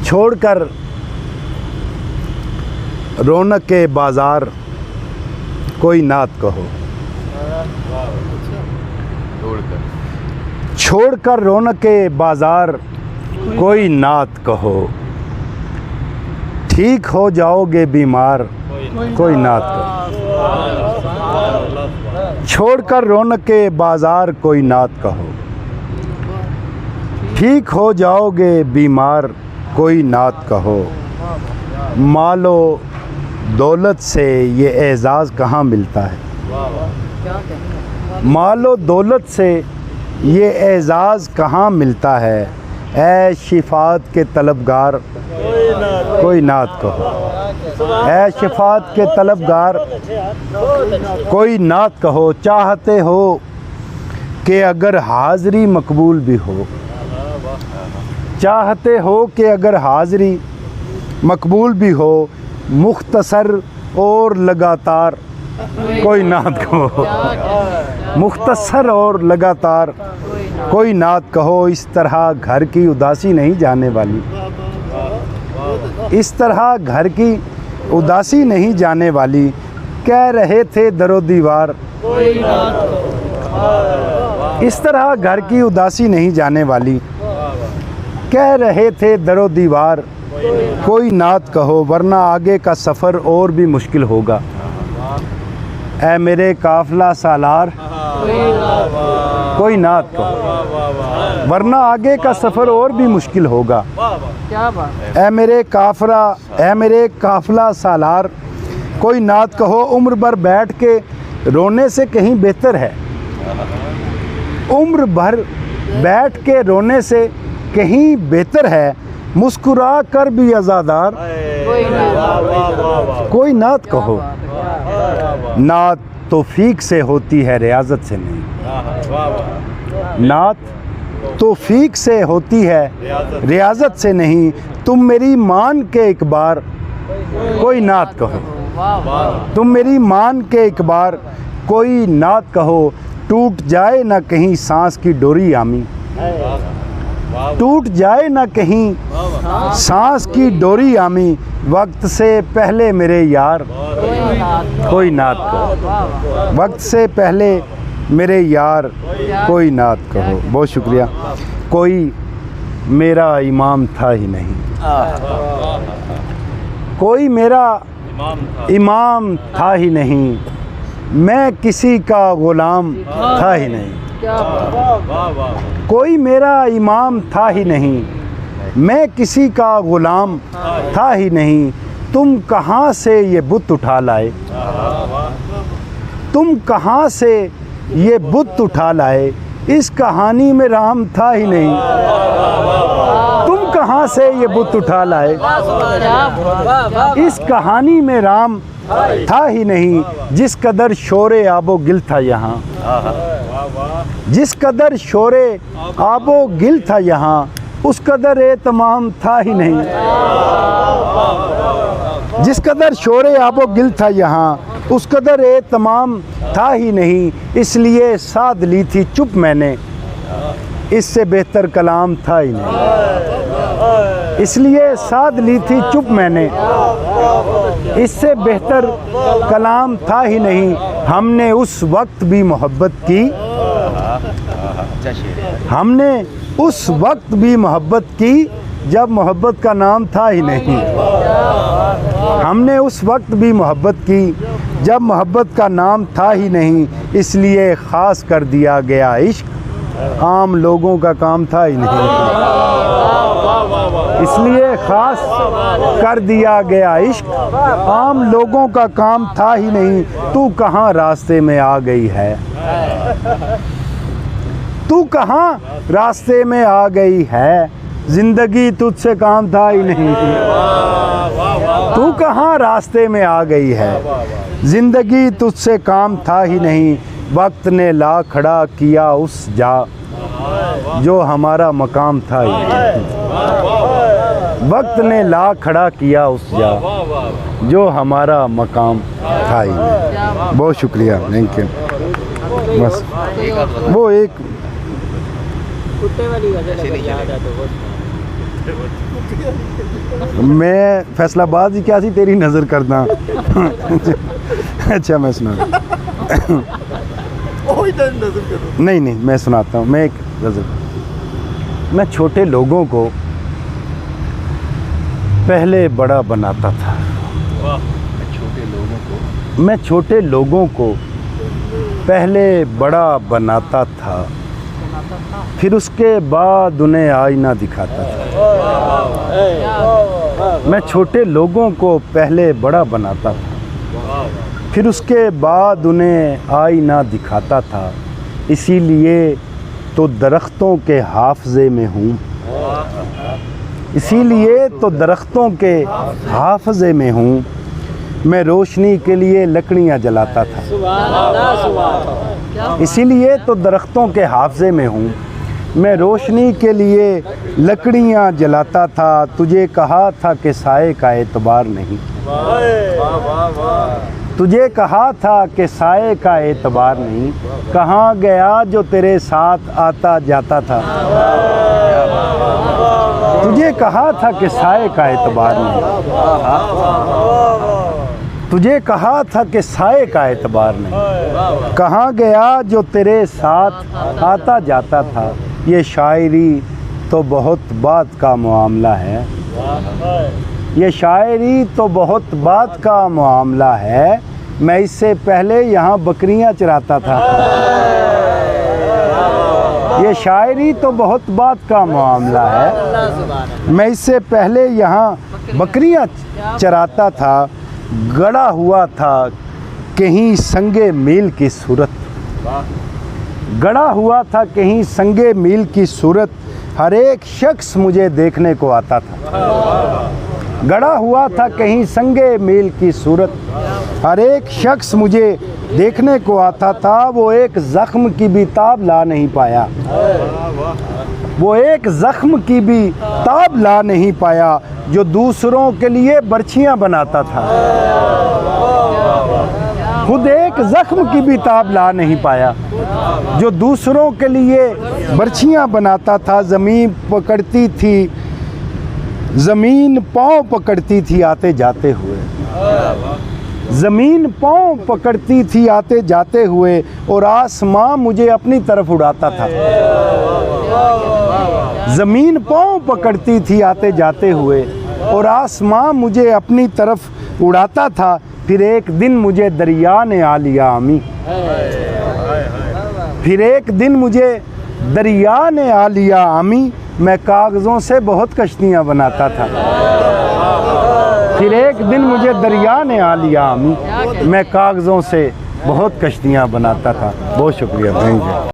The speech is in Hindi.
छोड़कर रौनक के बाज़ार कोई नात कहो, छोड़कर रौनक के बाज़ार कोई नात कहो, ठीक हो जाओगे बीमार कोई नात कहो, छोड़कर रौनक के बाज़ार कोई नात कहो, ठीक हो जाओगे बीमार कोई नात कहो। मालो दौलत से ये एज़ाज़ कहाँ मिलता है, मालो दौलत से ये एज़ाज़ कहाँ मिलता है, ऐ शिफात के तलबगार कोई नात कहो, ऐ शिफात के तलबगार कोई नात कहो। चाहते हो कि अगर हाज़री मकबूल भी हो, चाहते हो कि अगर हाज़री मकबूल भी हो, मुख्तसर और लगातार कोई नात कहो, मुख्तसर और लगातार कोई नात कहो। इस तरह घर की उदासी नहीं जाने वाली, इस तरह घर की उदासी नहीं जाने वाली। कह रहे थे दरो दीवार, इस तरह घर की उदासी नहीं जाने वाली। कह रहे थे दरो दीवार कोई नात कहो, वरना आगे का सफ़र और भी मुश्किल होगा। ऐ मेरे काफ़िला सालार कोई नात कहो, वरना आगे का सफ़र और भी मुश्किल होगा। ऐ मेरे काफ़िला सालार कोई नात कहो, उम्र भर बैठ के रोने से कहीं बेहतर है, उम्र भर बैठ के रोने से कहीं बेहतर है, मुस्कुरा कर भी आज़ादार कोई नात कहो। नात तौफीक से होती है रियाज़त से नहीं, नात तौफीक से होती है रियाज़त से नहीं। तुम मेरी मान के एक बार कोई नात कहो, तुम मेरी मान के एक बार कोई नात कहो। टूट जाए ना कहीं सांस की डोरी आमी, टूट जाए ना कहीं सांस की डोरी आमी, वक्त से पहले मेरे यार कोई नात कहो, वक्त से पहले मेरे यार कोई नात कहो। बहुत शुक्रिया। कोई मेरा इमाम था ही नहीं, कोई मेरा इमाम था ही नहीं, मैं किसी का ग़ुलाम था ही नहीं, कोई मेरा इमाम था ही नहीं, मैं किसी का ग़ुलाम था ही नहीं। तुम कहाँ से ये बुत उठा लाए, तुम कहाँ से ये बुत उठा लाए, इस कहानी में राम था ही नहीं, तुम कहाँ से ये बुत उठा लाए, इस कहानी में राम था ही नहीं। जिस कदर शोरे आबो गिल था यहाँ, जिस कदर शोरे आबो गिल था यहाँ, उस कदर एतमाम था ही नहीं, जिस कदर शोरे आबो गिल था यहाँ, उस कदर एतमाम था ही नहीं। इसलिए साध ली थी चुप मैंने, इससे बेहतर कलाम था ही नहीं, इसलिए साध ली थी चुप मैंने, इससे बेहतर कलाम था ही नहीं। हमने उस वक्त भी मोहब्बत की, हमने उस वक्त भी मोहब्बत की जब मोहब्बत का नाम था ही नहीं, हमने उस वक्त भी मोहब्बत की जब मोहब्बत का नाम था ही नहीं। इसलिए ख़ास कर दिया गया इश्क, आम लोगों का काम था ही नहीं, इसलिए ख़ास कर दिया गया इश्क, आम लोगों का काम था ही नहीं। तू कहाँ रास्ते में आ गई है, तू कहाँ रास्ते में आ गई है, ज़िंदगी तुझसे काम था ही नहीं, तू कहाँ रास्ते में आ गई है, ज़िंदगी तुझसे काम था ही नहीं। वक्त ने ला खड़ा किया उस जा जो हमारा मकाम था ही नहीं, वक्त ने ला खड़ा किया उस जा जो हमारा मकाम था ही नहीं। बहुत शुक्रिया, थैंक यू। बस वो एक कुत्ते वाली मैं फैसलाबाद ही क्या सी तेरी नज़र करदा। अच्छा मैं सुना नहीं नहीं मैं सुनाता हूँ। मैं एक गज़ल। मैं छोटे लोगों को पहले बड़ा बनाता था। मैं छोटे लोगों को पहले बड़ा बनाता था, फिर उसके बाद उन्हें आईना दिखाता था। मैं छोटे लोगों को पहले बड़ा बनाता था, फिर उसके बाद उन्हें आईना दिखाता था। इसीलिए तो दरख्तों के हाफ़ज़े में हूँ, इसीलिए तो दरख्तों के हाफ़ज़े में हूँ। मैं रोशनी के लिए लकड़ियाँ जलाता था, इसीलिए तो दरख्तों के हाफ़ज़े में हूँ। मैं रोशनी के लिए लकड़ियाँ जलाता था। तुझे कहा था कि साए का एतबार नहीं, तुझे कहा था कि साए का एतबार नहीं। कहाँ गया जो तेरे साथ आता जाता था, तुझे कहा था कि साए का एतबार नहीं, तुझे कहा था कि साए का एतबार नहीं। कहाँ गया जो तेरे साथ आता जाता था। ये शायरी तो बहुत बात का मामला है, ये शायरी तो बहुत बात का मामला है। मैं इससे पहले यहाँ बकरियाँ चराता था। ये शायरी तो बहुत बात का मामला है। मैं इससे पहले यहाँ बकरियाँ चराता था। गड़ा हुआ था कहीं संगे मील की सूरत, गड़ा हुआ था कहीं संगे मील की सूरत। हर एक शख्स मुझे देखने को आता था। गड़ा हुआ था कहीं संगे मील की सूरत, हर एक शख्स मुझे देखने को आता था। वो एक ज़ख्म की भी ताब ला नहीं पाया, वो एक ज़ख्म की भी ताब ला नहीं पाया, जो दूसरों के लिए बर्छियाँ बनाता था। खुद एक ज़ख्म की भी ताब ला नहीं पाया, जो दूसरों के लिए बर्छियाँ बनाता था। ज़मीन पकड़ती थी, ज़मीन पाँव पकड़ती थी आते जाते हुए, ज़मीन पाँव पकड़ती थी आते जाते हुए, और आसमां मुझे अपनी तरफ उड़ाता था। ज़मीन पाँव पकड़ती थी आते जाते हुए, और आसमां मुझे अपनी तरफ उड़ाता था। फिर एक दिन मुझे दरिया ने आ लिया अमी, फिर एक दिन मुझे दरिया ने आ लिया अमी। मैं कागज़ों से बहुत कश्तियाँ बनाता था, फिर एक दिन मुझे दरिया ने आ लिया अमी। मैं कागज़ों से बहुत कश्तियाँ बनाता था। बहुत शुक्रिया। Thank you.